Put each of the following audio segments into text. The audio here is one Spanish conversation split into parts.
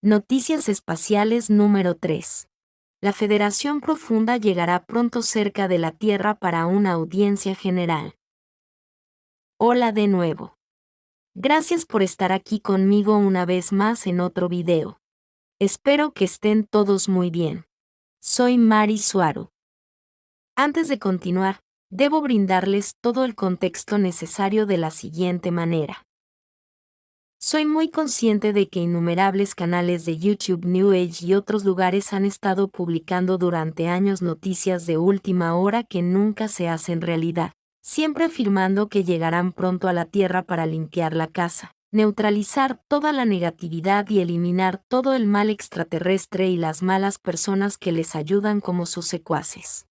Noticias espaciales número 3. La Federación Profunda llegará pronto cerca de la Tierra para una audiencia general. Hola de nuevo. Gracias por estar aquí conmigo una vez más en otro video. Espero que estén todos muy bien. Soy Mari Suaru. Antes de continuar, debo brindarles todo el contexto necesario de la siguiente manera. Soy muy consciente de que innumerables canales de YouTube, New Age y otros lugares han estado publicando durante años noticias de última hora que nunca se hacen realidad, siempre afirmando que llegarán pronto a la Tierra para limpiar la casa, neutralizar toda la negatividad y eliminar todo el mal extraterrestre y las malas personas que les ayudan como sus secuaces.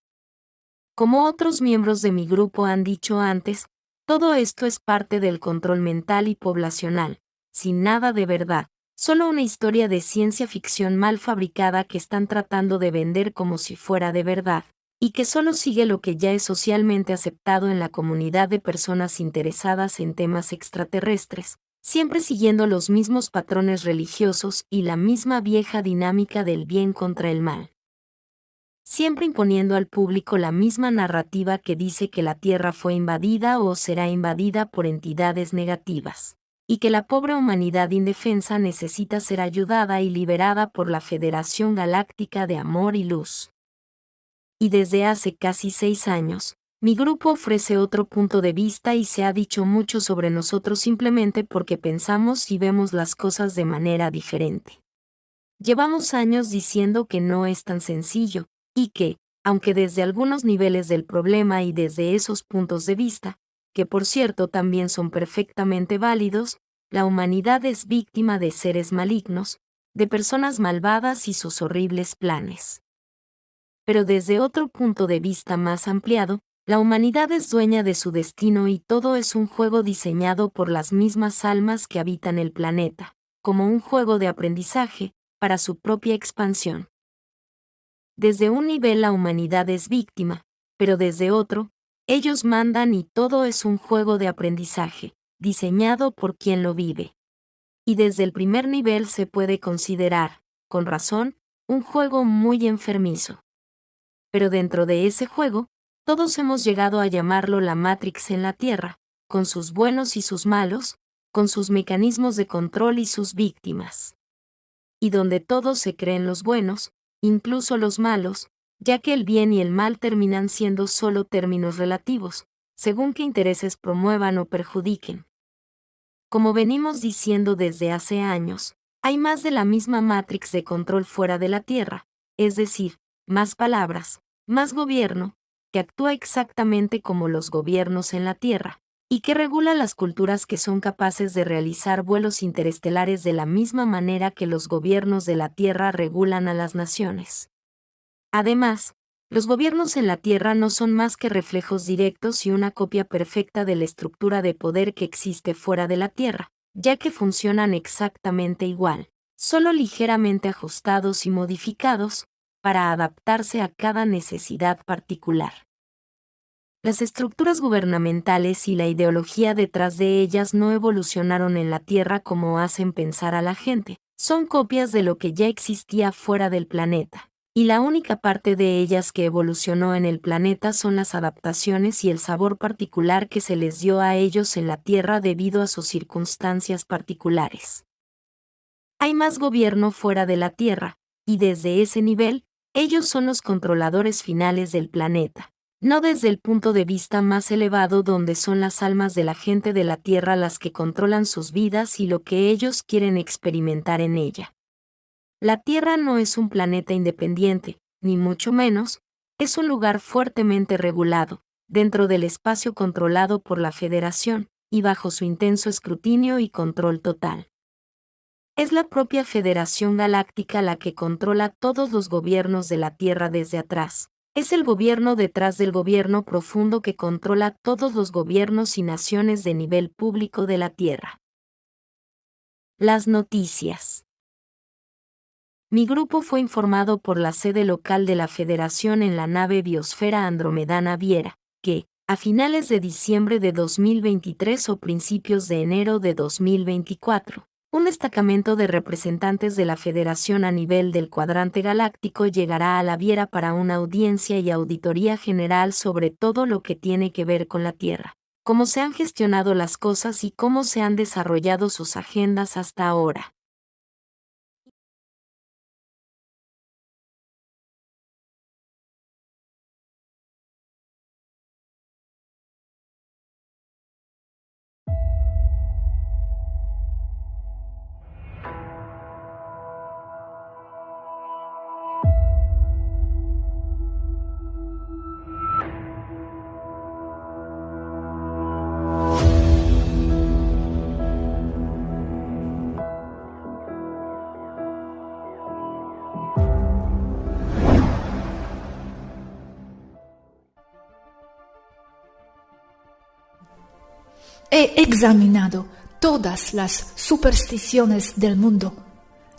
Como otros miembros de mi grupo han dicho antes, todo esto es parte del control mental y poblacional, sin nada de verdad, solo una historia de ciencia ficción mal fabricada que están tratando de vender como si fuera de verdad, y que solo sigue lo que ya es socialmente aceptado en la comunidad de personas interesadas en temas extraterrestres, siempre siguiendo los mismos patrones religiosos y la misma vieja dinámica del bien contra el mal. Siempre imponiendo al público la misma narrativa que dice que la Tierra fue invadida o será invadida por entidades negativas, y que la pobre humanidad indefensa necesita ser ayudada y liberada por la Federación Galáctica de Amor y Luz. Y desde hace casi 6 años, mi grupo ofrece otro punto de vista y se ha dicho mucho sobre nosotros simplemente porque pensamos y vemos las cosas de manera diferente. Llevamos años diciendo que no es tan sencillo, y que, aunque desde algunos niveles del problema y desde esos puntos de vista, que por cierto también son perfectamente válidos, la humanidad es víctima de seres malignos, de personas malvadas y sus horribles planes. Pero desde otro punto de vista más ampliado, la humanidad es dueña de su destino y todo es un juego diseñado por las mismas almas que habitan el planeta, como un juego de aprendizaje, para su propia expansión. Desde un nivel la humanidad es víctima, pero desde otro, ellos mandan y todo es un juego de aprendizaje, diseñado por quien lo vive. Y desde el primer nivel se puede considerar, con razón, un juego muy enfermizo. Pero dentro de ese juego, todos hemos llegado a llamarlo la Matrix en la Tierra, con sus buenos y sus malos, con sus mecanismos de control y sus víctimas. Y donde todos se creen los buenos, incluso los malos, ya que el bien y el mal terminan siendo solo términos relativos, según qué intereses promuevan o perjudiquen. Como venimos diciendo desde hace años, hay más de la misma Matrix de control fuera de la Tierra, es decir, más palabras, más gobierno, que actúa exactamente como los gobiernos en la Tierra, y que regula las culturas que son capaces de realizar vuelos interestelares de la misma manera que los gobiernos de la Tierra regulan a las naciones. Además, los gobiernos en la Tierra no son más que reflejos directos y una copia perfecta de la estructura de poder que existe fuera de la Tierra, ya que funcionan exactamente igual, solo ligeramente ajustados y modificados, para adaptarse a cada necesidad particular. Las estructuras gubernamentales y la ideología detrás de ellas no evolucionaron en la Tierra como hacen pensar a la gente, son copias de lo que ya existía fuera del planeta, y la única parte de ellas que evolucionó en el planeta son las adaptaciones y el sabor particular que se les dio a ellos en la Tierra debido a sus circunstancias particulares. Hay más gobierno fuera de la Tierra, y desde ese nivel, ellos son los controladores finales del planeta. No desde el punto de vista más elevado donde son las almas de la gente de la Tierra las que controlan sus vidas y lo que ellos quieren experimentar en ella. La Tierra no es un planeta independiente, ni mucho menos, es un lugar fuertemente regulado, dentro del espacio controlado por la Federación, y bajo su intenso escrutinio y control total. Es la propia Federación Galáctica la que controla todos los gobiernos de la Tierra desde atrás. Es el gobierno detrás del gobierno profundo que controla todos los gobiernos y naciones de nivel público de la Tierra. Las noticias. Mi grupo fue informado por la sede local de la Federación en la nave Biosfera Andromedana Viera, que, a finales de diciembre de 2023 o principios de enero de 2024, Un destacamento de representantes de la Federación a nivel del cuadrante galáctico llegará a la Viera para una audiencia y auditoría general sobre todo lo que tiene que ver con la Tierra, cómo se han gestionado las cosas y cómo se han desarrollado sus agendas hasta ahora. He examinado todas las supersticiones del mundo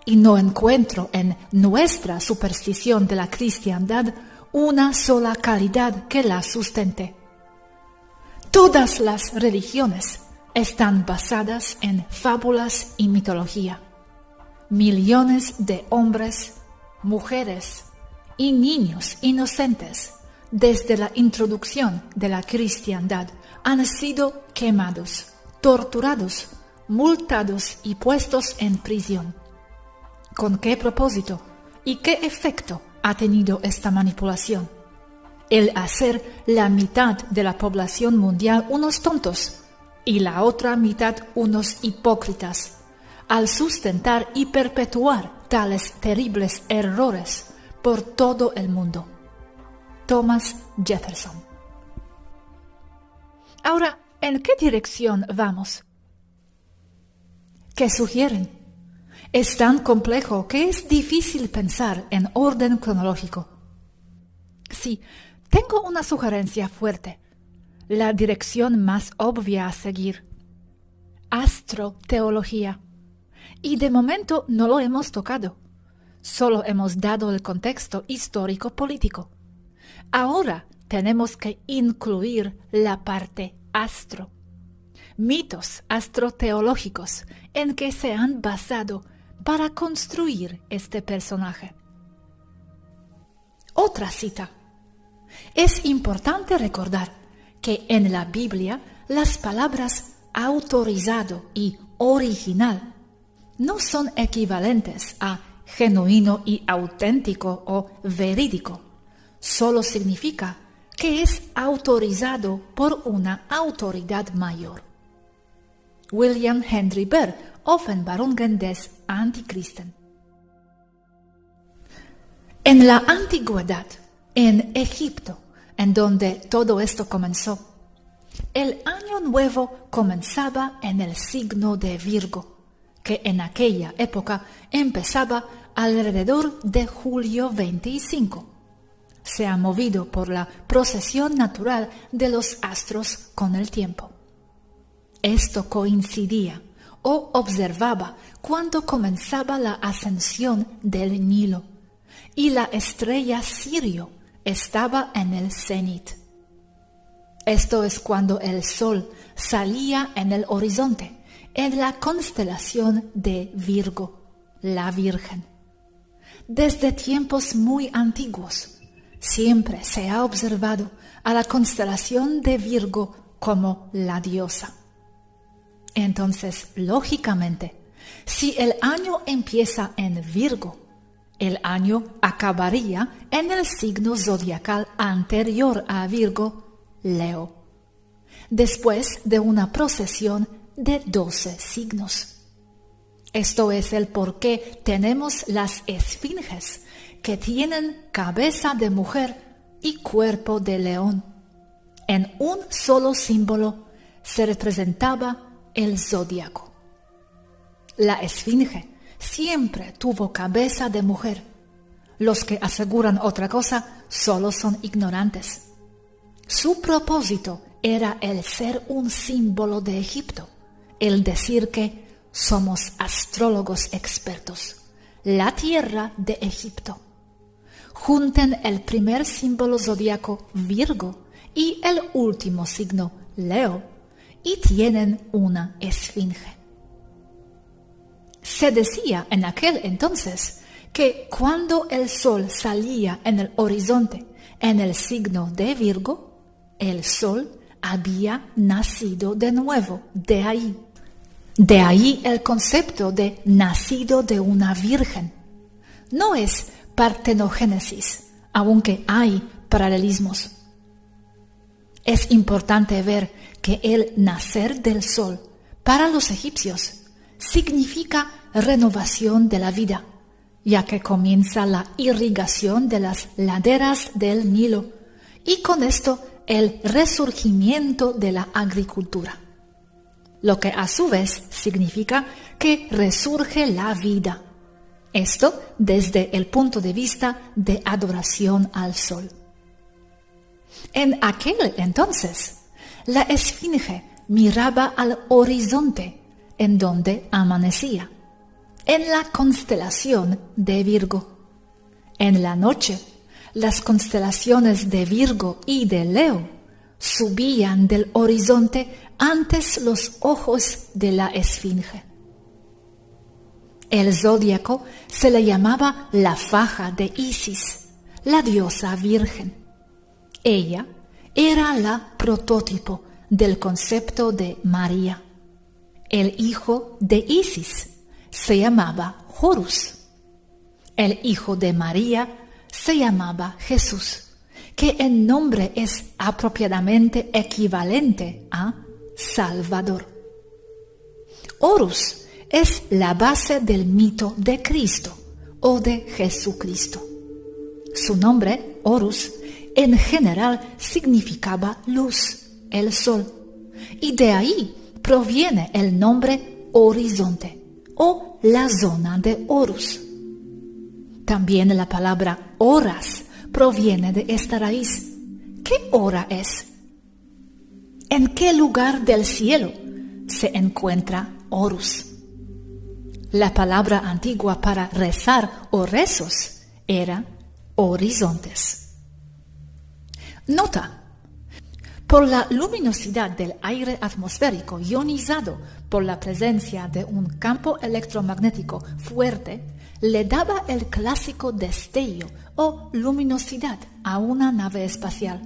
y no encuentro en nuestra superstición de la cristiandad una sola calidad que la sustente. Todas las religiones están basadas en fábulas y mitología. Millones de hombres, mujeres y niños inocentes desde la introducción de la cristiandad han sido quemados, torturados, multados y puestos en prisión. ¿Con qué propósito y qué efecto ha tenido esta manipulación? El hacer la mitad de la población mundial unos tontos y la otra mitad unos hipócritas, al sustentar y perpetuar tales terribles errores por todo el mundo. Thomas Jefferson. Ahora, ¿en qué dirección vamos? ¿Qué sugieren? Es tan complejo que es difícil pensar en orden cronológico. Sí, tengo una sugerencia fuerte, la dirección más obvia a seguir: astroteología. Y de momento no lo hemos tocado, solo hemos dado el contexto histórico-político. Ahora tenemos que incluir la parte astro, mitos astroteológicos en que se han basado para construir este personaje. Otra cita. Es importante recordar que en la Biblia las palabras autorizado y original no son equivalentes a genuino y auténtico o verídico. Solo significa que es autorizado por una autoridad mayor. William Henry Burr, Offenbarungen des Antichristen. En la antigüedad, en Egipto, en donde todo esto comenzó, el año nuevo comenzaba en el signo de Virgo, que en aquella época empezaba alrededor de julio 25. Se ha movido por la procesión natural de los astros con el tiempo. Esto coincidía o observaba cuando comenzaba la ascensión del Nilo y la estrella Sirio estaba en el cenit. Esto es cuando el sol salía en el horizonte, en la constelación de Virgo, la Virgen. Desde tiempos muy antiguos, siempre se ha observado a la constelación de Virgo como la diosa. Entonces, lógicamente, si el año empieza en Virgo, el año acabaría en el signo zodiacal anterior a Virgo, Leo, después de una procesión de 12 signos. Esto es el por qué tenemos las esfinges, que tienen cabeza de mujer y cuerpo de león. En un solo símbolo se representaba el zodiaco. La esfinge siempre tuvo cabeza de mujer. Los que aseguran otra cosa solo son ignorantes. Su propósito era el ser un símbolo de Egipto, el decir que somos astrólogos expertos, la tierra de Egipto. Junten el primer símbolo zodiaco Virgo y el último signo Leo y tienen una esfinge. Se decía en aquel entonces que cuando el sol salía en el horizonte en el signo de Virgo, el sol había nacido de nuevo, de ahí. De ahí el concepto de nacido de una virgen. No es partenogénesis, aunque hay paralelismos. Es importante ver que el nacer del sol para los egipcios significa renovación de la vida, ya que comienza la irrigación de las laderas del Nilo y con esto el resurgimiento de la agricultura, lo que a su vez significa que resurge la vida. Esto desde el punto de vista de adoración al sol. En aquel entonces, la esfinge miraba al horizonte en donde amanecía, en la constelación de Virgo. En la noche, las constelaciones de Virgo y de Leo subían del horizonte antes los ojos de la esfinge. El zodíaco se le llamaba la faja de Isis, la diosa virgen. Ella era la prototipo del concepto de María. El hijo de Isis se llamaba Horus. El hijo de María se llamaba Jesús, que en nombre es apropiadamente equivalente a Salvador. Horus es la base del mito de Cristo o de Jesucristo. Su nombre, Horus, en general significaba luz, el sol, y de ahí proviene el nombre horizonte o la zona de Horus. También la palabra horas proviene de esta raíz. ¿Qué hora es? ¿En qué lugar del cielo se encuentra Horus? La palabra antigua para rezar o rezos era horizontes. Nota: por la luminosidad del aire atmosférico ionizado por la presencia de un campo electromagnético fuerte, le daba el clásico destello o luminosidad a una nave espacial,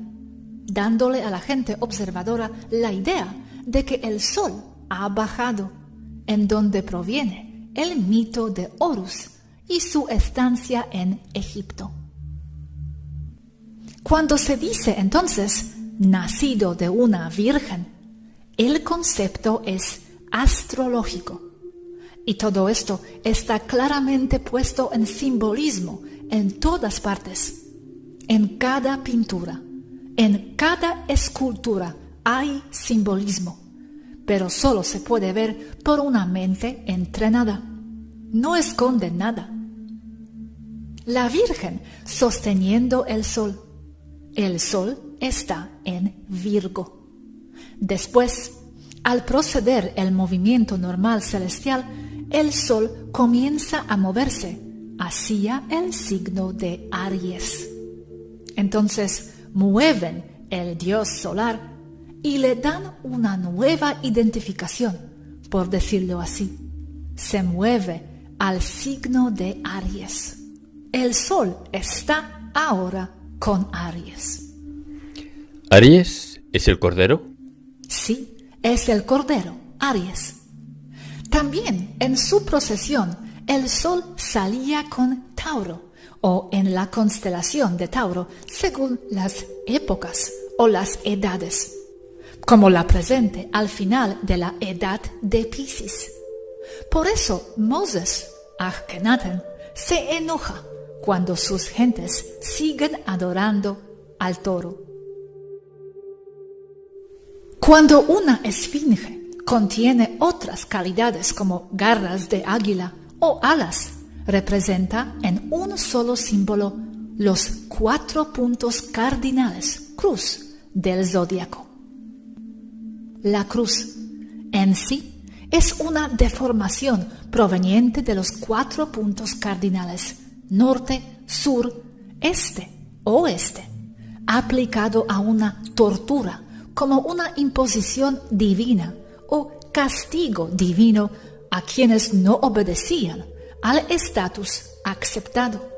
dándole a la gente observadora la idea de que el sol ha bajado, en donde proviene el mito de Horus y su estancia en Egipto. Cuando se dice entonces nacido de una virgen, el concepto es astrológico. Y todo esto está claramente puesto en simbolismo en todas partes. En cada pintura, en cada escultura hay simbolismo, pero solo se puede ver por una mente entrenada. No esconde nada. La Virgen sosteniendo el sol. El sol está en Virgo. Después, al proceder el movimiento normal celestial, el sol comienza a moverse hacia el signo de Aries. Entonces mueven el dios solar y le dan una nueva identificación, por decirlo así. Se mueve al signo de Aries. El sol está ahora con Aries. ¿Aries es el cordero? Sí, es el cordero, Aries. También en su procesión el sol salía con Tauro o en la constelación de Tauro según las épocas o las edades, como la presente al final de la edad de Piscis. Por eso Moses, Akhenaten, se enoja cuando sus gentes siguen adorando al toro. Cuando una esfinge contiene otras calidades como garras de águila o alas, representa en un solo símbolo los 4 puntos cardinales, cruz, del zodíaco. La cruz en sí es una deformación proveniente de los 4 puntos cardinales, norte, sur, este, oeste, aplicado a una tortura como una imposición divina o castigo divino a quienes no obedecían al estatus aceptado.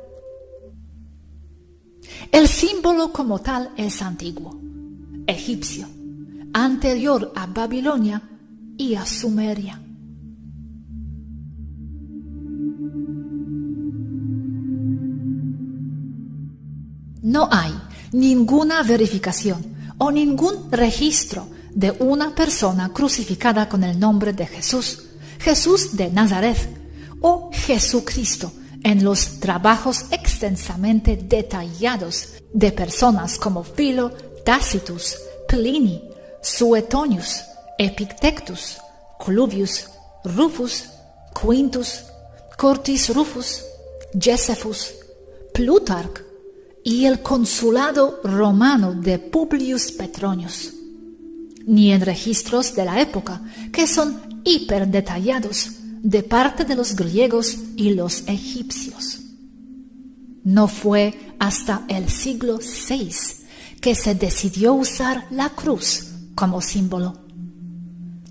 El símbolo como tal es antiguo, egipcio, anterior a Babilonia y a Sumeria. No hay ninguna verificación o ningún registro de una persona crucificada con el nombre de Jesús, Jesús de Nazaret o Jesucristo en los trabajos extensamente detallados de personas como Filo, Tacitus, Pliny, Suetonius, Epictetus, Cluvius, Rufus, Quintus, Curtius Rufus, Josephus, Plutarco y el consulado romano de Publius Petronius, ni en registros de la época, que son hiperdetallados de parte de los griegos y los egipcios. No fue hasta el siglo VI que se decidió usar la cruz como símbolo.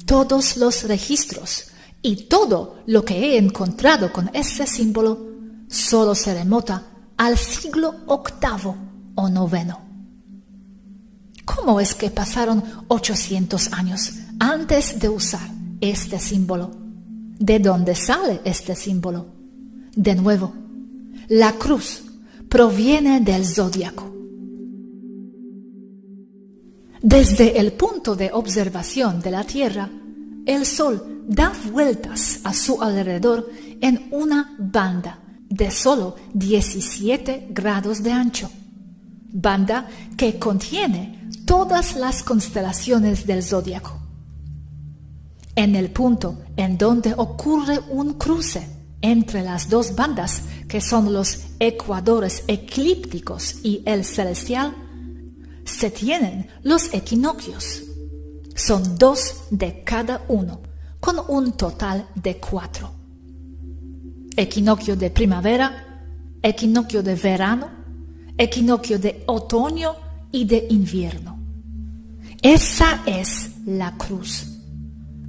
Todos los registros y todo lo que he encontrado con ese símbolo solo se remota al siglo VIII o IX. ¿Cómo es que pasaron 800 años antes de usar este símbolo? ¿De dónde sale este símbolo? De nuevo, la cruz proviene del zodiaco. Desde el punto de observación de la Tierra, el Sol da vueltas a su alrededor en una banda de solo 17 grados de ancho, banda que contiene todas las constelaciones del zodiaco. En el punto en donde ocurre un cruce entre las dos bandas, que son los ecuadores eclípticos y el celestial, se tienen los equinoccios. Son 2 de cada uno, con un total de 4. Equinoccio de primavera, equinoccio de verano, equinoccio de otoño y de invierno. Esa es la cruz.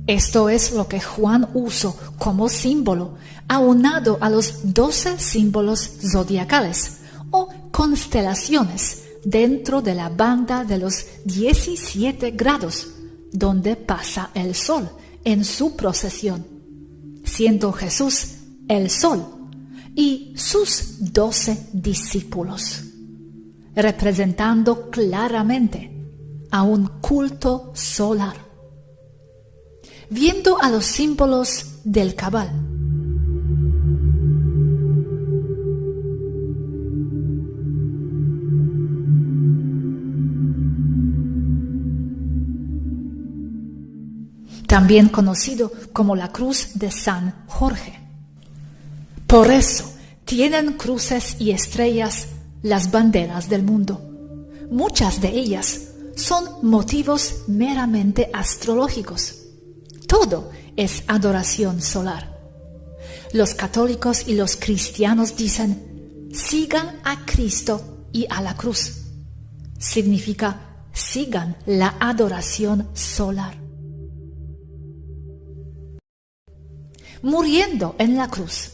Esto es lo que Juan usó como símbolo, aunado a los 12 símbolos zodiacales o constelaciones dentro de la banda de los 17 grados, donde pasa el sol en su procesión, siendo Jesús el sol y sus 12 discípulos, representando claramente a un culto solar. Viendo a los símbolos del Cabal, también conocido como la cruz de San Jorge. Por eso tienen cruces y estrellas las banderas del mundo. Muchas de ellas son motivos meramente astrológicos. Todo es adoración solar. Los católicos y los cristianos dicen: sigan a Cristo y a la cruz. Significa: sigan la adoración solar. Muriendo en la cruz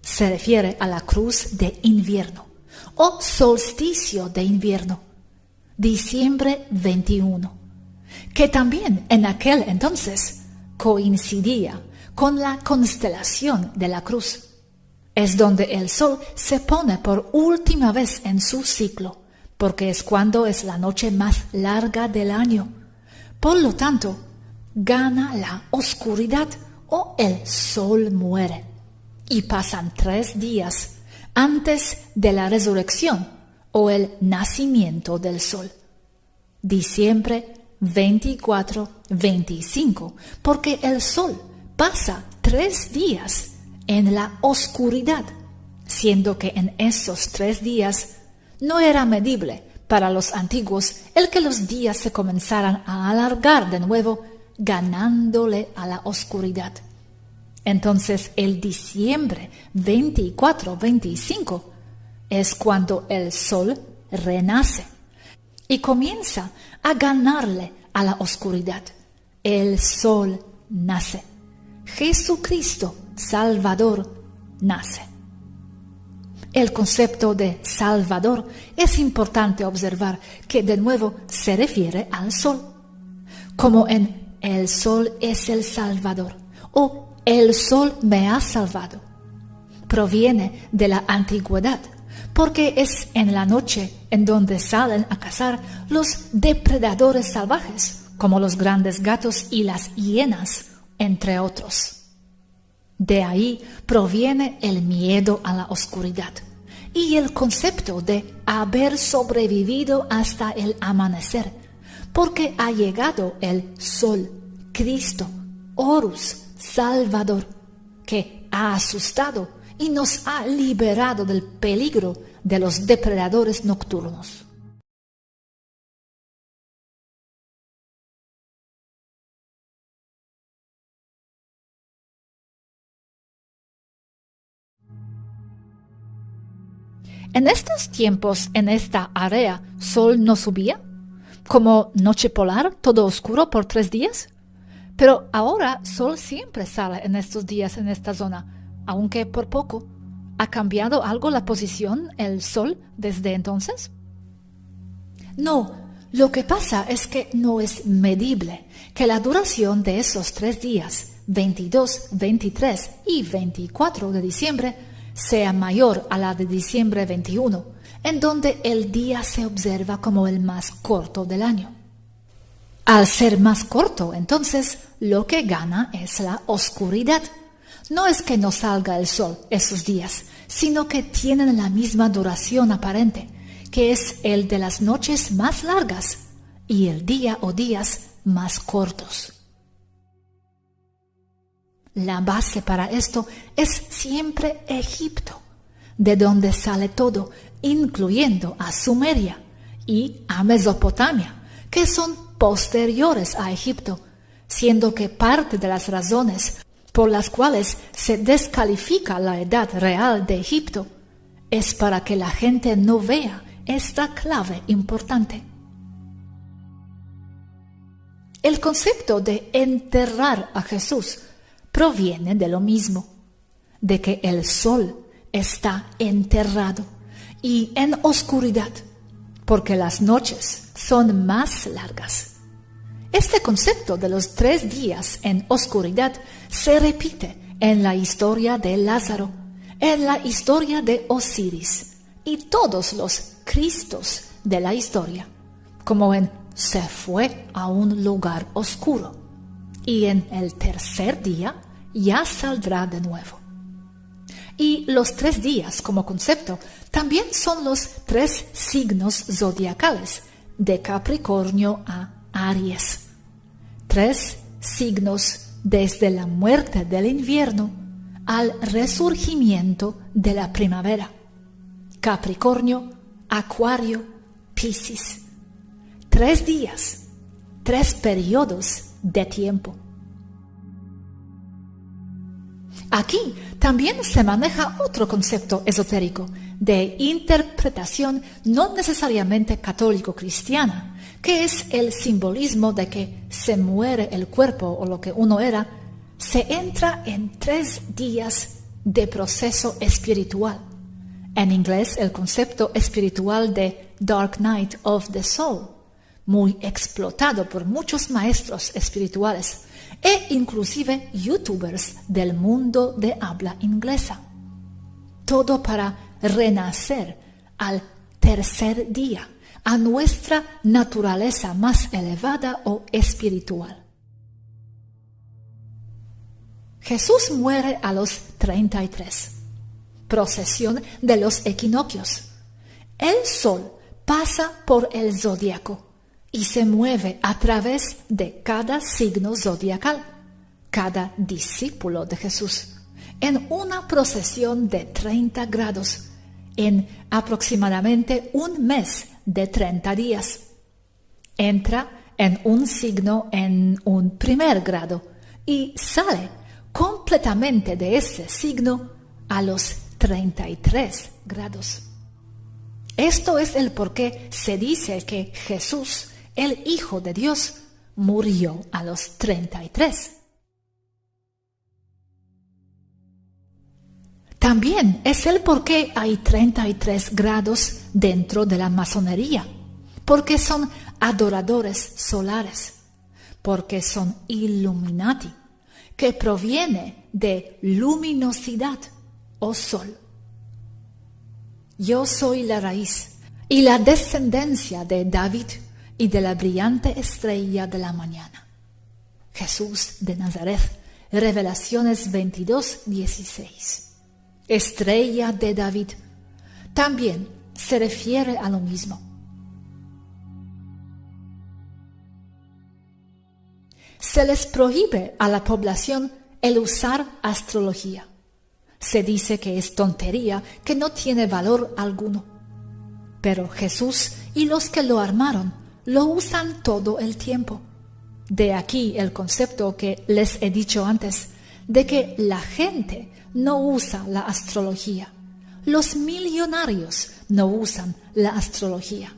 se refiere a la cruz de invierno o solsticio de invierno, diciembre 21, que también en aquel entonces coincidía con la constelación de la cruz. Es donde el sol se pone por última vez en su ciclo, porque es cuando es la noche más larga del año. Por lo tanto, gana la oscuridad o el sol muere, y pasan 3 días antes de la resurrección o el nacimiento del sol. Diciembre 24-25, porque el sol pasa 3 días en la oscuridad, siendo que en esos 3 días no era medible para los antiguos el que los días se comenzaran a alargar de nuevo, ganándole a la oscuridad. Entonces el diciembre 24-25 es cuando el sol renace y comienza a ganarle a la oscuridad. El sol nace. Jesucristo, Salvador, nace. El concepto de Salvador es importante observar que de nuevo se refiere al sol, como en el sol es el Salvador o el sol me ha salvado. Proviene de la antigüedad, porque es en la noche en donde salen a cazar los depredadores salvajes, como los grandes gatos y las hienas, entre otros. De ahí proviene el miedo a la oscuridad y el concepto de haber sobrevivido hasta el amanecer, porque ha llegado el sol, Cristo, Horus, Salvador, que ha asustado y nos ha liberado del peligro de los depredadores nocturnos. En estos tiempos, en esta área, sol no subía, como noche polar, todo oscuro por 3 días. Pero ahora sol siempre sale en estos días en esta zona, aunque por poco. ¿Ha cambiado algo la posición, el sol, desde entonces? No, lo que pasa es que no es medible que la duración de esos 3 días, 22, 23 y 24 de diciembre, sea mayor a la de diciembre 21, en donde el día se observa como el más corto del año. Al ser más corto, entonces, lo que gana es la oscuridad. No es que no salga el sol esos días, sino que tienen la misma duración aparente, que es el de las noches más largas y el día o días más cortos. La base para esto es siempre Egipto, de donde sale todo, incluyendo a Sumeria y a Mesopotamia, que son posteriores a Egipto, siendo que parte de las razones por las cuales se descalifica la edad real de Egipto es para que la gente no vea esta clave importante. El concepto de enterrar a Jesús proviene de lo mismo, de que el sol está enterrado y en oscuridad, porque las noches son más largas. Este concepto de los 3 días en oscuridad se repite en la historia de Lázaro, en la historia de Osiris y todos los Cristos de la historia, como en se fue a un lugar oscuro y en el tercer día ya saldrá de nuevo. Y los 3 días como concepto también son los 3 signos zodiacales, de Capricornio a Aries. 3 signos desde la muerte del invierno al resurgimiento de la primavera. Capricornio, Acuario, Piscis. 3 días, 3 periodos de tiempo. Aquí también se maneja otro concepto esotérico de interpretación no necesariamente católico-cristiana, que es el simbolismo de que se muere el cuerpo o lo que uno era, se entra en 3 días de proceso espiritual. En inglés el concepto espiritual de Dark Night of the Soul, muy explotado por muchos maestros espirituales e inclusive youtubers del mundo de habla inglesa. Todo para renacer al tercer día, a nuestra naturaleza más elevada o espiritual. Jesús muere a los 33. Procesión de los equinoccios. El sol pasa por el zodiaco y se mueve a través de cada signo zodiacal, cada discípulo de Jesús, en una procesión de 30 grados, en aproximadamente un mes de 30 días. Entra en un signo en un primer grado y sale completamente de ese signo a los 33 grados. Esto es el por qué se dice que Jesús, el Hijo de Dios, murió a los 33. También es el por qué hay 33 grados dentro de la masonería, porque son adoradores solares, porque son Illuminati, que proviene de luminosidad o sol. Yo soy la raíz y la descendencia de David y de la brillante estrella de la mañana. Jesús de Nazaret, Revelaciones 22:16. Estrella de David, también se refiere a lo mismo. Se les prohíbe a la población el usar astrología. Se dice que es tontería, que no tiene valor alguno. Pero Jesús y los que lo armaron lo usan todo el tiempo. De aquí el concepto que les he dicho antes, de que la gente no usa la astrología. Los millonarios no usan la astrología,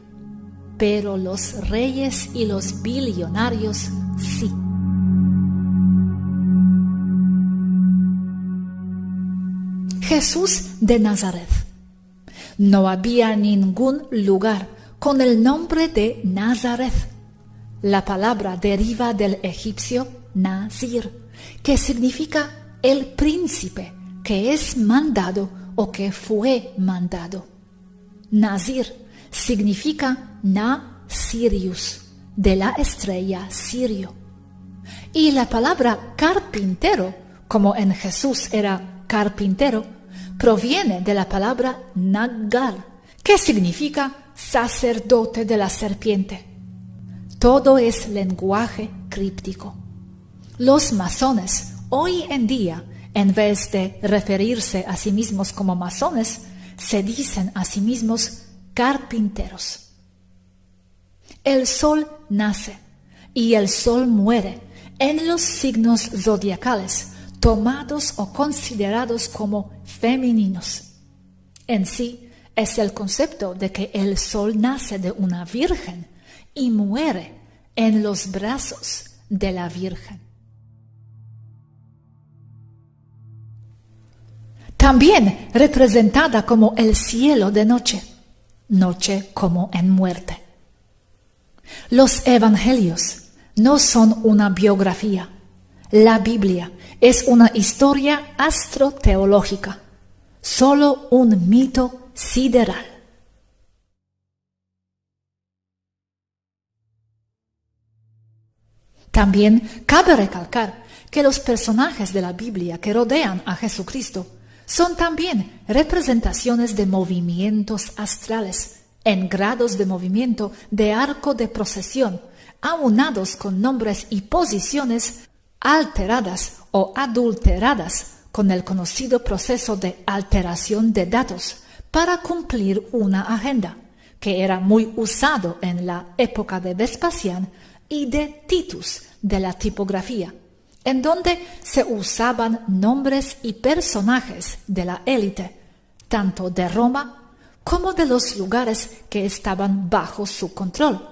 pero los reyes y los billonarios sí. Jesús de Nazaret. No había ningún lugar con el nombre de Nazaret. La palabra deriva del egipcio Nazir, que significa el príncipe que es mandado o que fue mandado. Nazir significa Na-Sirius, de la estrella Sirio. Y la palabra carpintero, como en Jesús era carpintero, proviene de la palabra Naggar, que significa sacerdote de la serpiente. Todo es lenguaje críptico. Los masones, hoy en día, en vez de referirse a sí mismos como masones, se dicen a sí mismos carpinteros. El sol nace y el sol muere en los signos zodiacales, tomados o considerados como femeninos. En sí, es el concepto de que el sol nace de una virgen y muere en los brazos de la virgen. También representada como el cielo de noche, noche como en muerte. Los evangelios no son una biografía. La Biblia es una historia astroteológica, solo un mito sideral. También cabe recalcar que los personajes de la Biblia que rodean a Jesucristo son también representaciones de movimientos astrales, en grados de movimiento de arco de procesión, aunados con nombres y posiciones alteradas o adulteradas con el conocido proceso de alteración de datos para cumplir una agenda, que era muy usado en la época de Vespasiano y de Titus de la tipografía, en donde se usaban nombres y personajes de la élite, tanto de Roma como de los lugares que estaban bajo su control,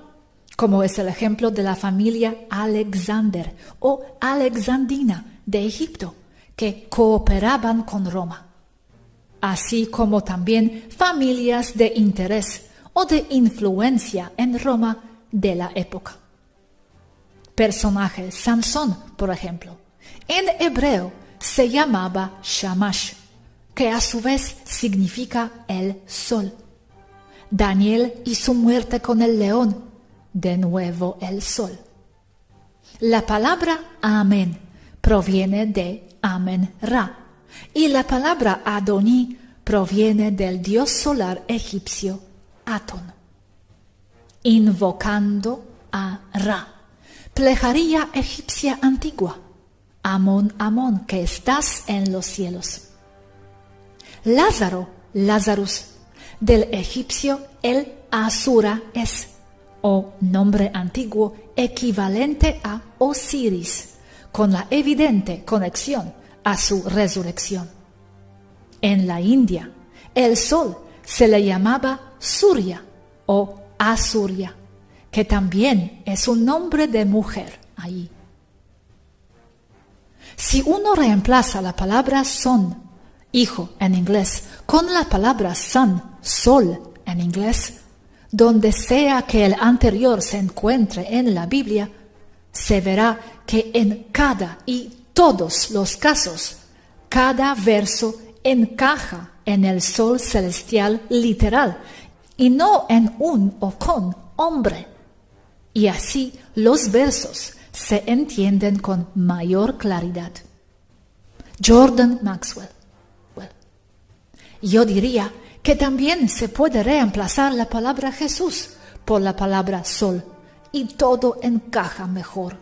como es el ejemplo de la familia Alexander o Alexandrina de Egipto, que cooperaban con Roma, así como también familias de interés o de influencia en Roma de la época. Personaje Sansón, por ejemplo, en hebreo se llamaba Shamash, que a su vez significa el sol. Daniel y su muerte con el león, de nuevo el sol. La palabra Amén proviene de Amen-Ra, y la palabra Adoní proviene del dios solar egipcio Atón. Invocando a Ra, plegaria egipcia antigua, Amón, Amón, que estás en los cielos. Lázaro, Lazarus, del egipcio el Asura es, o nombre antiguo equivalente a Osiris, con la evidente conexión a su resurrección. En la India, el sol se le llamaba Surya o Asurya, que también es un nombre de mujer allí. Si uno reemplaza la palabra son hijo en inglés, con la palabra sun, sol en inglés, donde sea que el anterior se encuentre en la Biblia, se verá que en cada y todos los casos, cada verso encaja en el sol celestial literal y no en un o con hombre. Y así los versos se entienden con mayor claridad. Jordan Maxwell. Yo diría que también se puede reemplazar la palabra Jesús por la palabra sol y todo encaja mejor.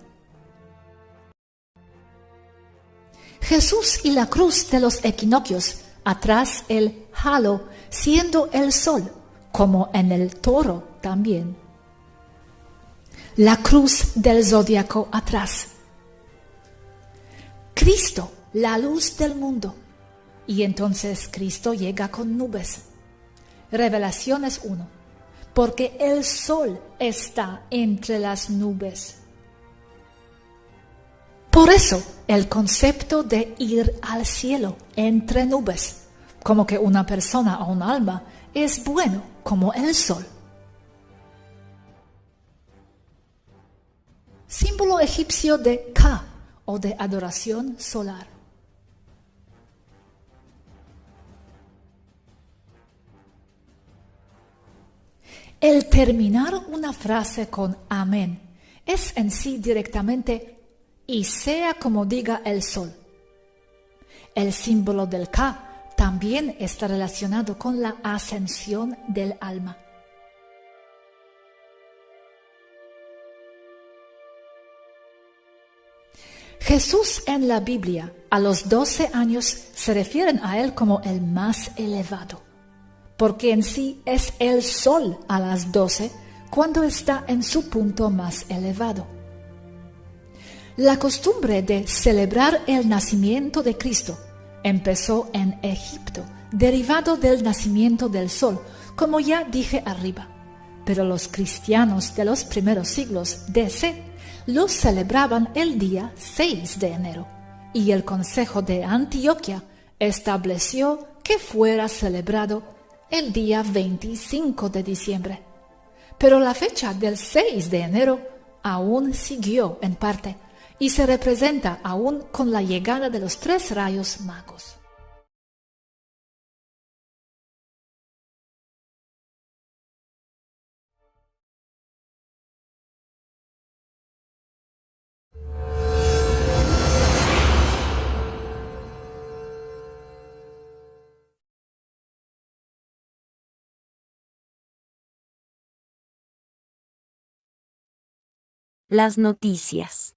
Jesús y la cruz de los equinoccios, atrás el halo siendo el sol, como en el toro también. La cruz del zodiaco atrás. Cristo, la luz del mundo. Y entonces Cristo llega con nubes. Revelaciones 1. Porque el sol está entre las nubes. Por eso el concepto de ir al cielo entre nubes, como que una persona o un alma, es bueno como el sol. Símbolo egipcio de Ka o de adoración solar. El terminar una frase con amén es en sí directamente y sea como diga el sol. El símbolo del Ka también está relacionado con la ascensión del alma. Jesús en la Biblia a los 12 años se refieren a él como el más elevado, porque en sí es el sol a las 12 cuando está en su punto más elevado. La costumbre de celebrar el nacimiento de Cristo empezó en Egipto, derivado del nacimiento del sol, como ya dije arriba. Pero los cristianos de los primeros siglos DC lo celebraban el día 6 de enero, y el Consejo de Antioquía estableció que fuera celebrado el día 25 de diciembre. Pero la fecha del 6 de enero aún siguió en parte, y se representa aún con la llegada de los 3 rayos magos. Las noticias.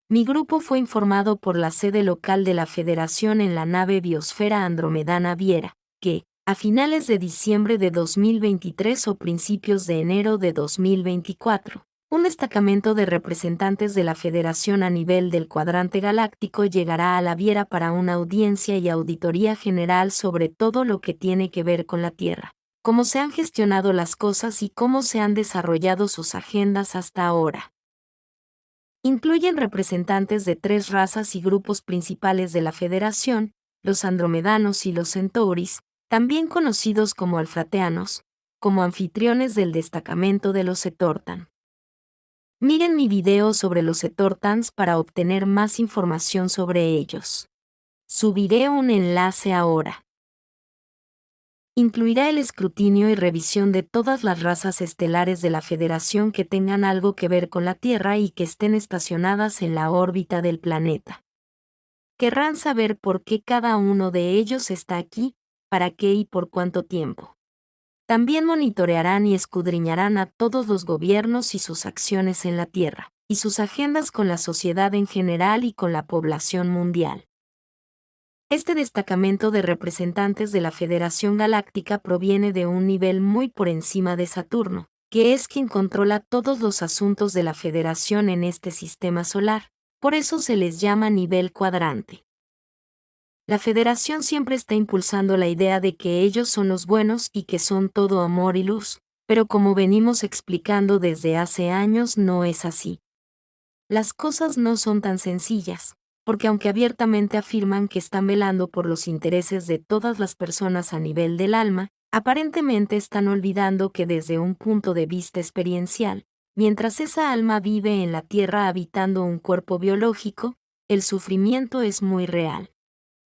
Mi grupo fue informado por la sede local de la Federación en la nave Biosfera Andromedana Viera, que, a finales de diciembre de 2023 o principios de enero de 2024, un destacamento de representantes de la Federación a nivel del cuadrante galáctico llegará a la Viera para una audiencia y auditoría general sobre todo lo que tiene que ver con la Tierra, cómo se han gestionado las cosas y cómo se han desarrollado sus agendas hasta ahora. Incluyen representantes de 3 razas y grupos principales de la Federación, los andromedanos y los centauris, también conocidos como alfrateanos, como anfitriones del destacamento de los Etortan. Miren mi video sobre los Etortans para obtener más información sobre ellos. Subiré un enlace ahora. Incluirá el escrutinio y revisión de todas las razas estelares de la Federación que tengan algo que ver con la Tierra y que estén estacionadas en la órbita del planeta. Querrán saber por qué cada uno de ellos está aquí, para qué y por cuánto tiempo. También monitorearán y escudriñarán a todos los gobiernos y sus acciones en la Tierra, y sus agendas con la sociedad en general y con la población mundial. Este destacamento de representantes de la Federación Galáctica proviene de un nivel muy por encima de Saturno, que es quien controla todos los asuntos de la Federación en este sistema solar, por eso se les llama nivel cuadrante. La Federación siempre está impulsando la idea de que ellos son los buenos y que son todo amor y luz, pero como venimos explicando desde hace años no es así. Las cosas no son tan sencillas. porque aunque abiertamente afirman que están velando por los intereses de todas las personas a nivel del alma, aparentemente están olvidando que desde un punto de vista experiencial, mientras esa alma vive en la tierra habitando un cuerpo biológico, el sufrimiento es muy real.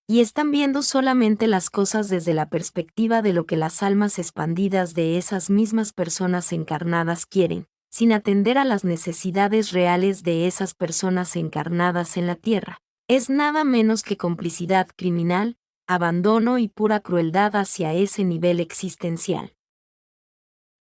Y están viendo solamente las cosas desde la perspectiva de lo que las almas expandidas de esas mismas personas encarnadas quieren, sin atender a las necesidades reales de esas personas encarnadas en la tierra. Es nada menos que complicidad criminal, abandono y pura crueldad hacia ese nivel existencial.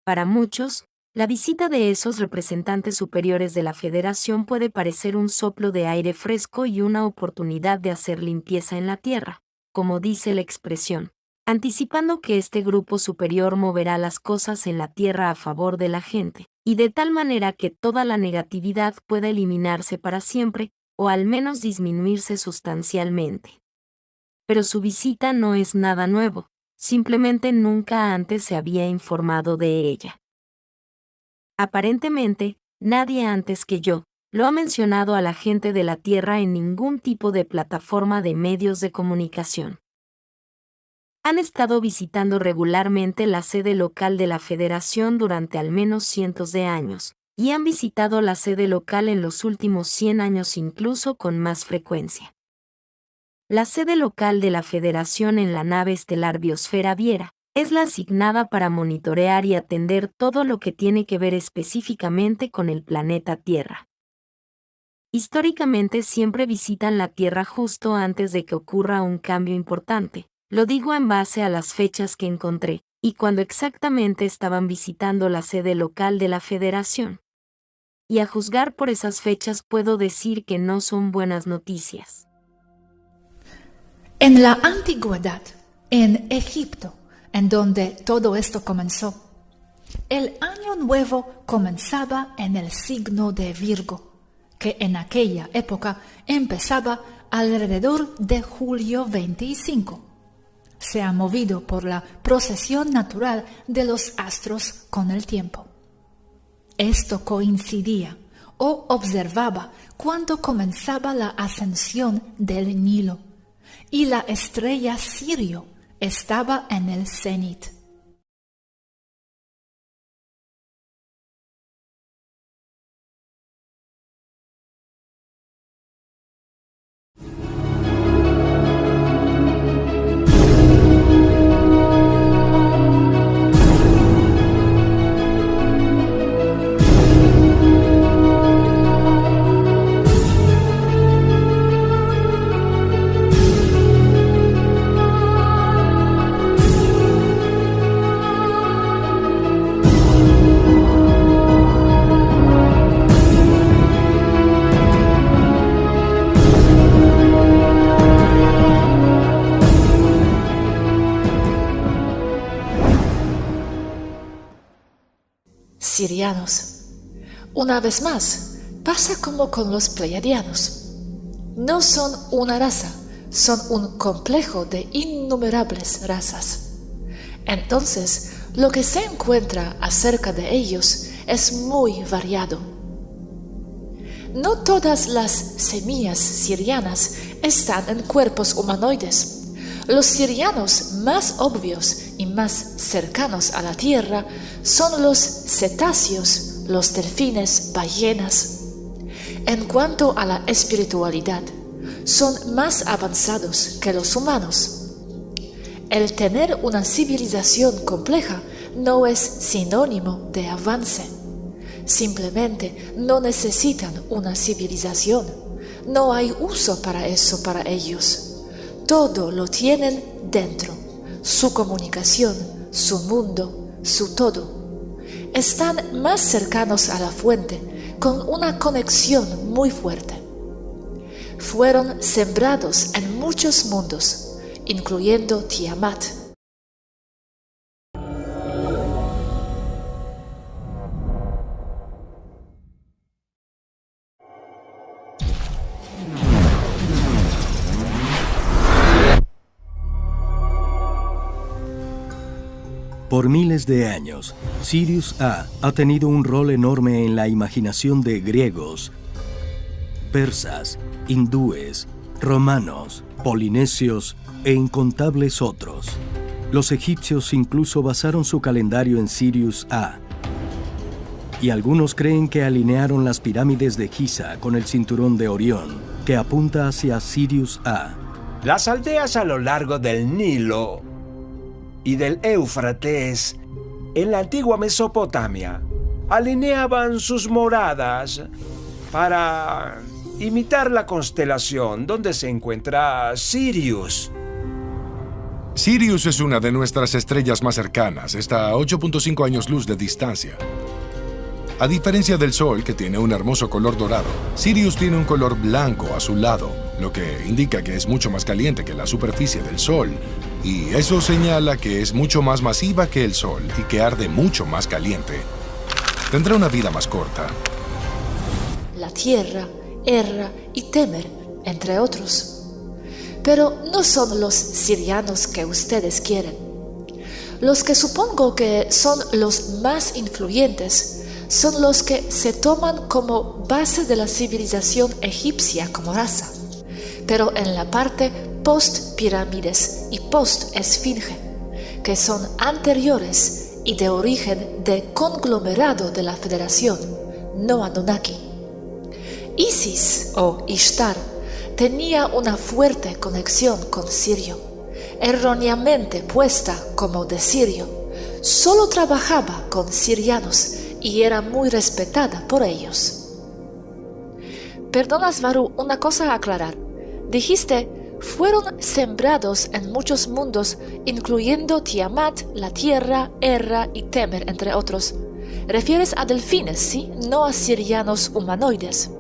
Para muchos, la visita de esos representantes superiores de la Federación puede parecer un soplo de aire fresco y una oportunidad de hacer limpieza en la tierra, como dice la expresión, anticipando que este grupo superior moverá las cosas en la tierra a favor de la gente, y de tal manera que toda la negatividad pueda eliminarse para siempre, o al menos disminuirse sustancialmente. Pero su visita no es nada nuevo, simplemente nunca antes se había informado de ella. Aparentemente, nadie antes que yo lo ha mencionado a la gente de la Tierra en ningún tipo de plataforma de medios de comunicación. Han estado visitando regularmente la sede local de la Federación durante al menos cientos de años, y han visitado la sede local en los últimos 100 años incluso con más frecuencia. La sede local de la Federación en la nave estelar Biosfera Viera es la asignada para monitorear y atender todo lo que tiene que ver específicamente con el planeta Tierra. Históricamente siempre visitan la Tierra justo antes de que ocurra un cambio importante, lo digo en base a las fechas que encontré, y cuando exactamente estaban visitando la sede local de la Federación. Y a juzgar por esas fechas puedo decir que no son buenas noticias. En la antigüedad, en Egipto, en donde todo esto comenzó, el año nuevo comenzaba en el signo de Virgo, que en aquella época empezaba alrededor de julio 25. Se ha movido por la procesión natural de los astros con el tiempo. Esto coincidía o observaba cuando comenzaba la ascensión del Nilo, y la estrella Sirio estaba en el cenit. Sirianos. Una vez más, pasa como con los pleiadianos. No son una raza, son un complejo de innumerables razas. Entonces, lo que se encuentra acerca de ellos es muy variado. No todas las semillas sirianas están en cuerpos humanoides. Los sirianos más obvios y más cercanos a la Tierra son los cetáceos, los delfines, ballenas. En cuanto a la espiritualidad, son más avanzados que los humanos. El tener una civilización compleja no es sinónimo de avance. Simplemente no necesitan una civilización. No hay uso para eso para ellos. Todo lo tienen dentro, su comunicación, su mundo, su todo. Están más cercanos a la fuente, con una conexión muy fuerte. Fueron sembrados en muchos mundos, incluyendo Tiamat. Por miles de años, Sirius A ha tenido un rol enorme en la imaginación de griegos, persas, hindúes, romanos, polinesios e incontables otros. Los egipcios incluso basaron su calendario en Sirius A. Y algunos creen que alinearon las pirámides de Giza con el cinturón de Orión, que apunta hacia Sirius A. Las aldeas a lo largo del Nilo y del Éufrates, en la antigua Mesopotamia, alineaban sus moradas para imitar la constelación donde se encuentra Sirius. Sirius es una de nuestras estrellas más cercanas, está a 8.5 años luz de distancia. A diferencia del Sol, que tiene un hermoso color dorado, Sirius tiene un color blanco azulado, lo que indica que es mucho más caliente que la superficie del Sol, y eso señala que es mucho más masiva que el Sol y que arde mucho más caliente. Tendrá una vida más corta. La Tierra, Erra y Temer, entre otros. Pero no son los sirianos que ustedes quieren. Los que supongo que son los más influyentes son los que se toman como base de la civilización egipcia como raza, pero en la parte post-pirámides y post-esfinge, que son anteriores y de origen de conglomerado de la Federación, no Anunnaki. Isis o Ishtar tenía una fuerte conexión con Sirio, erróneamente puesta como de Sirio. Solo trabajaba con sirianos y era muy respetada por ellos. Perdona, Svaru, una cosa a aclarar. Dijiste, fueron sembrados en muchos mundos, incluyendo Tiamat, la Tierra, Erra y Temer, entre otros. Refieres a delfines, ¿sí? No a sirianos humanoides.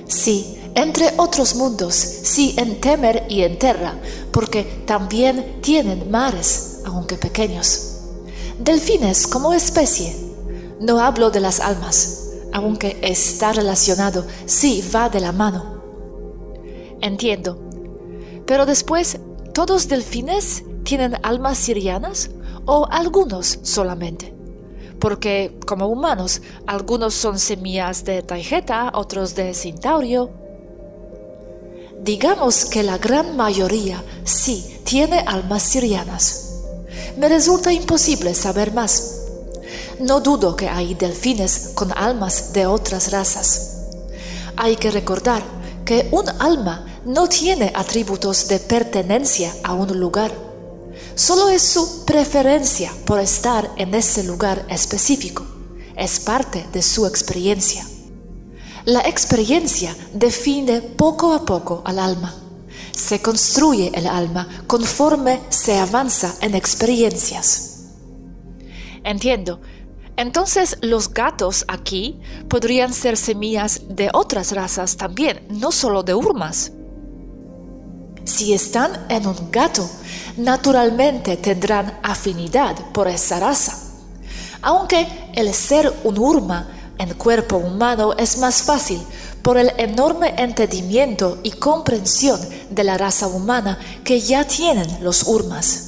Sí, entre otros mundos, sí, en Temer y en Terra, porque también tienen mares, aunque pequeños. Delfines como especie. No hablo de las almas, aunque está relacionado, sí, va de la mano. Entiendo. Pero después, ¿todos delfines tienen almas sirianas o algunos solamente? Porque, como humanos, algunos son semillas de Taygeta, otros de Cintaurio. Digamos que la gran mayoría sí tiene almas sirianas. Me resulta imposible saber más. No dudo que hay delfines con almas de otras razas. Hay que recordar que un alma no tiene atributos de pertenencia a un lugar. Solo es su preferencia por estar en ese lugar específico. Es parte de su experiencia. La experiencia define poco a poco al alma. Se construye el alma conforme se avanza en experiencias. Entiendo. Entonces los gatos aquí podrían ser semillas de otras razas también, no solo de urmas. Si están en un gato, naturalmente tendrán afinidad por esa raza. Aunque el ser un urma en cuerpo humano es más fácil por el enorme entendimiento y comprensión de la raza humana que ya tienen los urmas.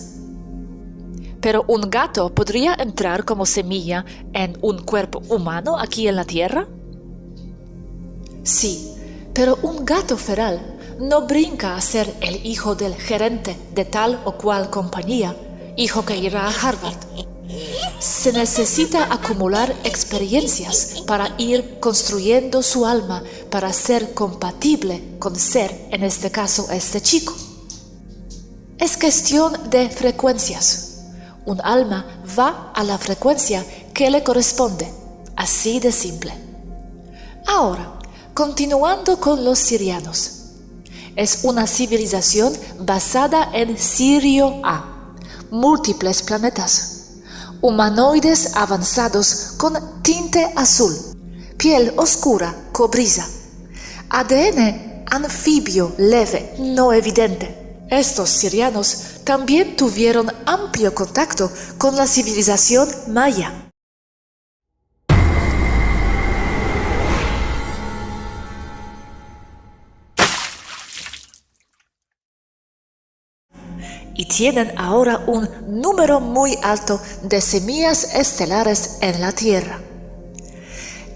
¿Pero un gato podría entrar como semilla en un cuerpo humano aquí en la Tierra? Sí, pero un gato feral no brinca a ser el hijo del gerente de tal o cual compañía, hijo que irá a Harvard. Se necesita acumular experiencias para ir construyendo su alma para ser compatible con ser, en este caso, este chico. Es cuestión de frecuencias. Un alma va a la frecuencia que le corresponde, así de simple. Ahora, continuando con los sirianos. Es una civilización basada en Sirio A, múltiples planetas, humanoides avanzados con tinte azul, piel oscura, cobriza, ADN anfibio leve, no evidente. Estos sirianos también tuvieron amplio contacto con la civilización maya. Y tienen ahora un número muy alto de semillas estelares en la Tierra.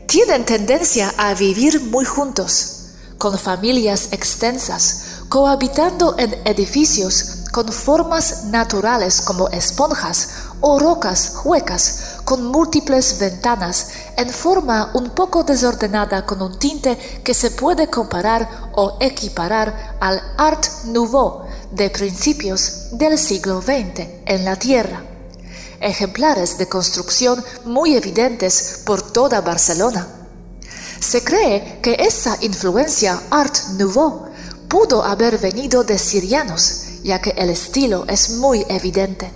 Tienen tendencia a vivir muy juntos, con familias extensas, cohabitando en edificios con formas naturales como esponjas o rocas huecas con múltiples ventanas en forma un poco desordenada con un tinte que se puede comparar o equiparar al Art Nouveau de principios del siglo XX en la Tierra. Ejemplares de construcción muy evidentes por toda Barcelona. Se cree que esa influencia Art Nouveau pudo haber venido de sirianos, ya que el estilo es muy evidente.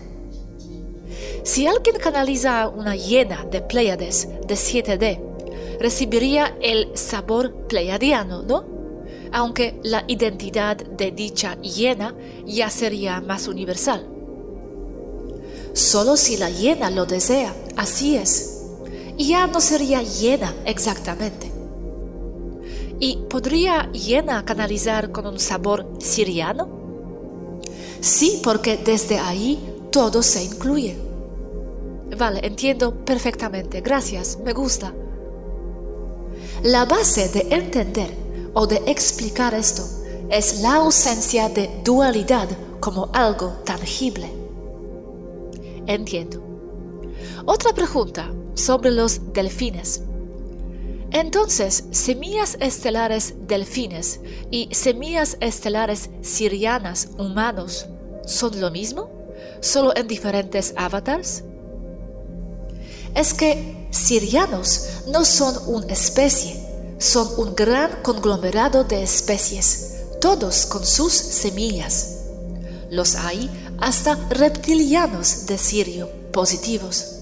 Si alguien canaliza una hiena de Pléyades de 7D, recibiría el sabor pleiadiano, ¿no? Aunque la identidad de dicha hiena ya sería más universal. Solo si la hiena lo desea, así es. Y ya no sería hiena exactamente. ¿Y podría hiena canalizar con un sabor siriano? Sí, porque desde ahí todo se incluye. Vale, entiendo perfectamente. Gracias, me gusta. La base de entender o de explicar esto es la ausencia de dualidad como algo tangible. Entiendo. Otra pregunta sobre los delfines. Entonces, semillas estelares delfines y semillas estelares sirianas humanos ¿son lo mismo? ¿Solo en diferentes avatars? Es que sirianos no son una especie, son un gran conglomerado de especies, todos con sus semillas. Los hay hasta reptilianos de Sirio, positivos.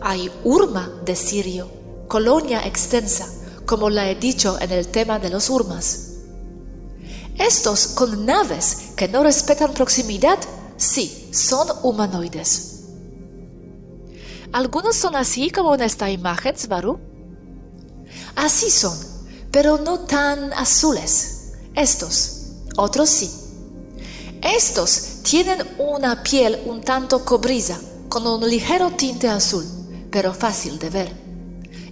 Hay urma de Sirio, colonia extensa, como la he dicho en el tema de los urmas. Estos con naves que no respetan proximidad, sí, son humanoides. Algunos son así como en esta imagen, Svaru. Así son, pero no tan azules. Estos, otros sí. Estos tienen una piel un tanto cobriza, con un ligero tinte azul, pero fácil de ver.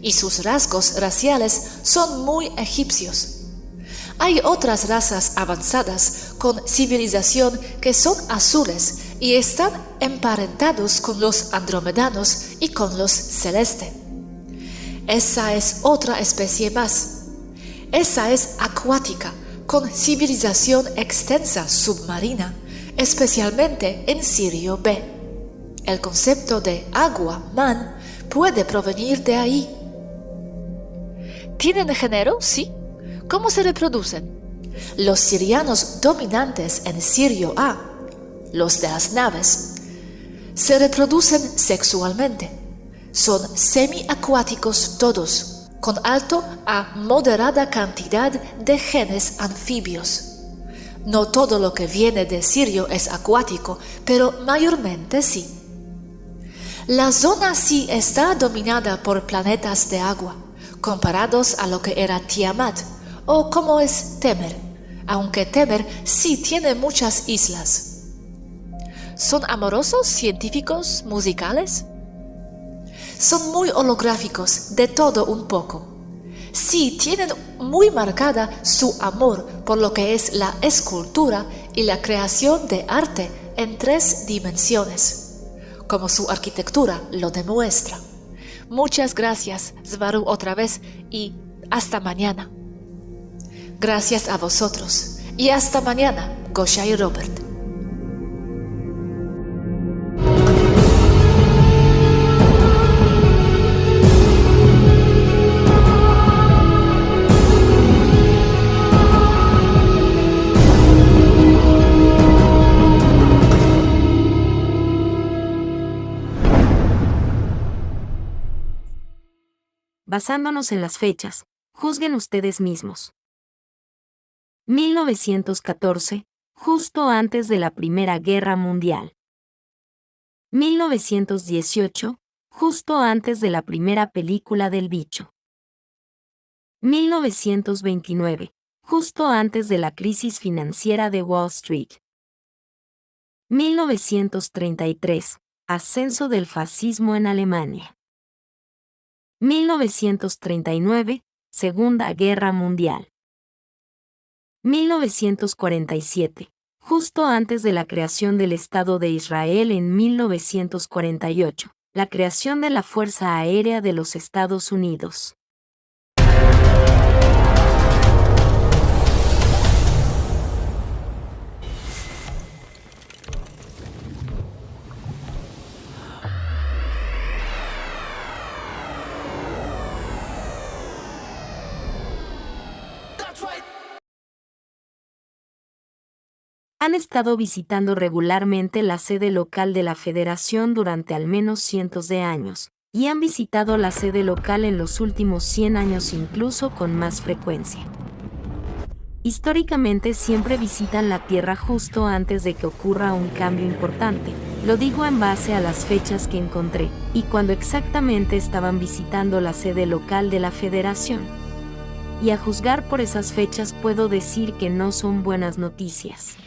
Y sus rasgos raciales son muy egipcios. Hay otras razas avanzadas con civilización que son azules y están emparentados con los andromedanos y con los celeste. Esa es otra especie más. Esa es acuática, con civilización extensa submarina, especialmente en Sirio B. El concepto de agua, man, puede provenir de ahí. ¿Tienen género? Sí. ¿Cómo se reproducen? Los sirianos dominantes en Sirio A, los de las naves, se reproducen sexualmente. Son semiacuáticos todos, con alto a moderada cantidad de genes anfibios. No todo lo que viene de Sirio es acuático, pero mayormente sí. La zona sí está dominada por planetas de agua, comparados a lo que era Tiamat, o como es Temer, aunque Temer sí tiene muchas islas. ¿Son amorosos, científicos, musicales? Son muy holográficos, de todo un poco. Sí tienen muy marcada su amor por lo que es la escultura y la creación de arte en 3 dimensiones, como su arquitectura lo demuestra. Muchas gracias, Svaru, otra vez, y hasta mañana. Gracias a vosotros, y hasta mañana, Gosha y Robert. Basándonos en las fechas, juzguen ustedes mismos. 1914, justo antes de la Primera Guerra Mundial. 1918, justo antes de la primera película del bicho. 1929, justo antes de la crisis financiera de Wall Street. 1933, ascenso del fascismo en Alemania. 1939, Segunda Guerra Mundial. 1947, justo antes de la creación del Estado de Israel en 1948, la creación de la Fuerza Aérea de los Estados Unidos. Han estado visitando regularmente la sede local de la Federación durante al menos cientos de años, y han visitado la sede local en los últimos 100 años incluso con más frecuencia. Históricamente siempre visitan la Tierra justo antes de que ocurra un cambio importante. Lo digo en base a las fechas que encontré, y cuando exactamente estaban visitando la sede local de la Federación. Y a juzgar por esas fechas puedo decir que no son buenas noticias.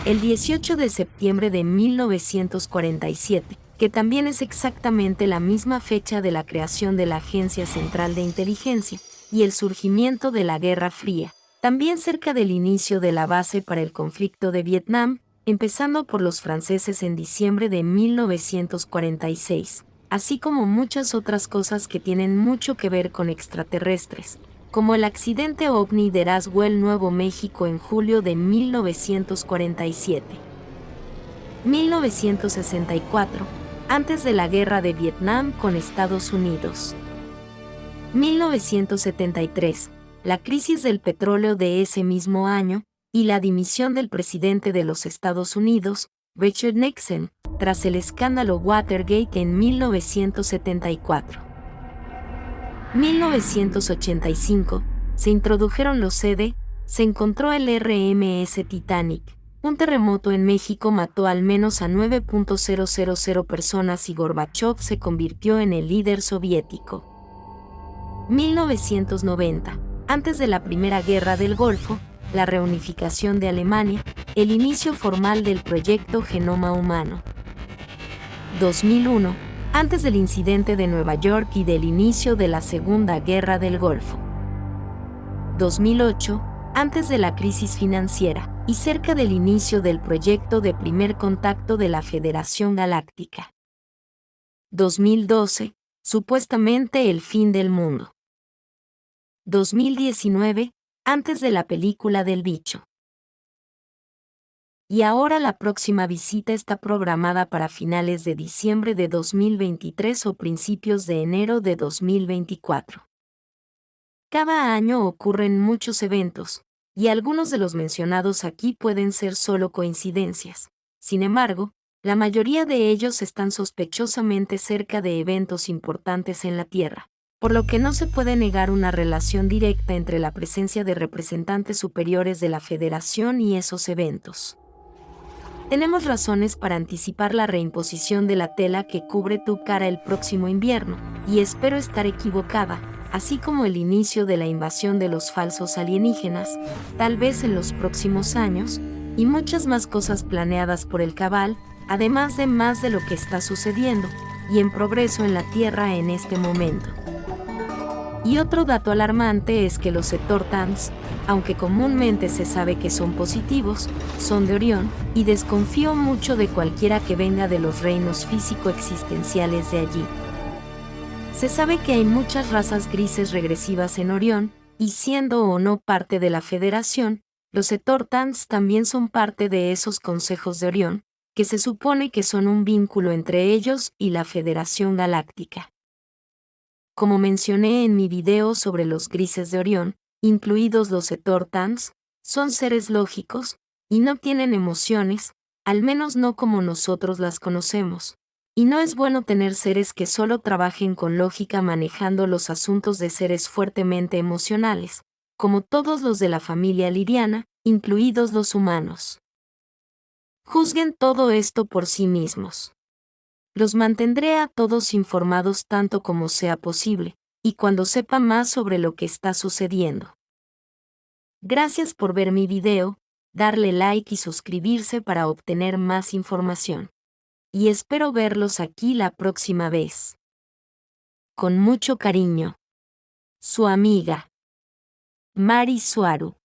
El 18 de septiembre de 1947, que también es exactamente la misma fecha de la creación de la Agencia Central de Inteligencia y el surgimiento de la Guerra Fría, también cerca del inicio de la base para el conflicto de Vietnam, empezando por los franceses en diciembre de 1946, así como muchas otras cosas que tienen mucho que ver con extraterrestres, como el accidente ovni de Roswell, Nuevo México en julio de 1947. 1964, antes de la Guerra de Vietnam con Estados Unidos. 1973, la crisis del petróleo de ese mismo año, y la dimisión del presidente de los Estados Unidos, Richard Nixon, tras el escándalo Watergate en 1974. 1985, se introdujeron los CD, se encontró el RMS Titanic. Un terremoto en México mató al menos a 9.000 personas y Gorbachov se convirtió en el líder soviético. 1990, antes de la Primera Guerra del Golfo, la reunificación de Alemania, el inicio formal del proyecto Genoma Humano. 2001, antes del incidente de Nueva York y del inicio de la Segunda Guerra del Golfo. 2008, antes de la crisis financiera, y cerca del inicio del proyecto de primer contacto de la Federación Galáctica. 2012, supuestamente el fin del mundo. 2019, antes de la película del bicho. Y ahora la próxima visita está programada para finales de diciembre de 2023 o principios de enero de 2024. Cada año ocurren muchos eventos, y algunos de los mencionados aquí pueden ser solo coincidencias. Sin embargo, la mayoría de ellos están sospechosamente cerca de eventos importantes en la Tierra, por lo que no se puede negar una relación directa entre la presencia de representantes superiores de la Federación y esos eventos. Tenemos razones para anticipar la reimposición de la tela que cubre tu cara el próximo invierno, y espero estar equivocada, así como el inicio de la invasión de los falsos alienígenas, tal vez en los próximos años, y muchas más cosas planeadas por el Cabal, además de más de lo que está sucediendo, y en progreso en la Tierra en este momento. Y otro dato alarmante es que los Etortans, aunque comúnmente se sabe que son positivos, son de Orión, y desconfío mucho de cualquiera que venga de los reinos físico-existenciales de allí. Se sabe que hay muchas razas grises regresivas en Orión, y siendo o no parte de la Federación, los Etortans también son parte de esos consejos de Orión, que se supone que son un vínculo entre ellos y la Federación Galáctica. Como mencioné en mi video sobre los grises de Orión, incluidos los Etortans, son seres lógicos, y no tienen emociones, al menos no como nosotros las conocemos. Y no es bueno tener seres que solo trabajen con lógica manejando los asuntos de seres fuertemente emocionales, como todos los de la familia liriana, incluidos los humanos. Juzguen todo esto por sí mismos. Los mantendré a todos informados tanto como sea posible, y cuando sepa más sobre lo que está sucediendo. Gracias por ver mi video, darle like y suscribirse para obtener más información. Y espero verlos aquí la próxima vez. Con mucho cariño. Su amiga, Mari Suaru.